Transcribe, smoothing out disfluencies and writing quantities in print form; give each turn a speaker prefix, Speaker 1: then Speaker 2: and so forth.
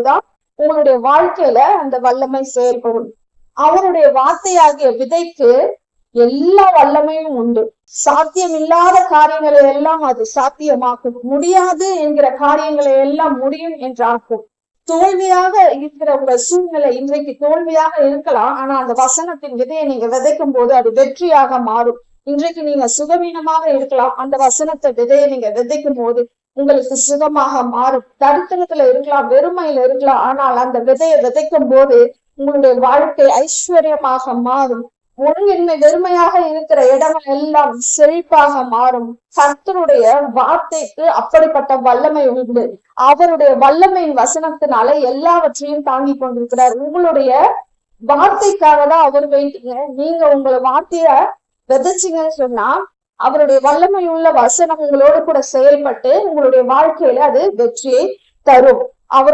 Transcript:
Speaker 1: தான் உங்களுடைய வாழ்க்கையில அந்த வல்லமை செயல்படும். அவருடைய வார்த்தையாகிய விதைக்கு எல்லா வல்லமையும் உண்டு. சாத்தியம் இல்லாத காரியங்களை எல்லாம் அது சாத்தியமாக்கும். முடியாது என்கிற காரியங்களை எல்லாம் முடியும் என்றாக்கும். தோல்வியாக இருக்கிற உங்க சூழ்நிலை இன்றைக்கு தோல்வியாக இருக்கலாம். ஆனா அந்த வசனத்தின் விதையை நீங்க விதைக்கும் போது அது வெற்றியாக மாறும். இன்றைக்கு நீங்க சுகவீனமாக இருக்கலாம். அந்த வசனத்தை விதையை நீங்க விதைக்கும் போது உங்களுக்கு சுகமாக மாறும். தரித்திரத்துல இருக்கலாம், வெறுமையில இருக்கலாம். ஆனால் அந்த விதையை விதைக்கும் போது உங்களுடைய வாழ்க்கை ஐஸ்வர்யமாக மாறும். ஒழுங்கின்மை வெறுமையாக இருக்கிற இடங்கள் எல்லாம் செழிப்பாக மாறும். கர்த்தருடைய வார்த்தைக்கு அப்படிப்பட்ட வல்லமை உண்டு. அவருடைய வல்லமையின் வசனத்தினால எல்லாவற்றையும் தாங்கி கொண்டிருக்கிறார். உங்களுடைய வார்த்தைக்காக தான் அவர் வேண்டிங்க. நீங்க உங்களை வார்த்தைய விதைச்சிங்கன்னு சொன்னா அவருடைய வல்லமை உள்ள வசனம் உங்களோடு கூட செயல்பட்டு உங்களுடைய வாழ்க்கையில அது வெற்றியை தரும். அவர்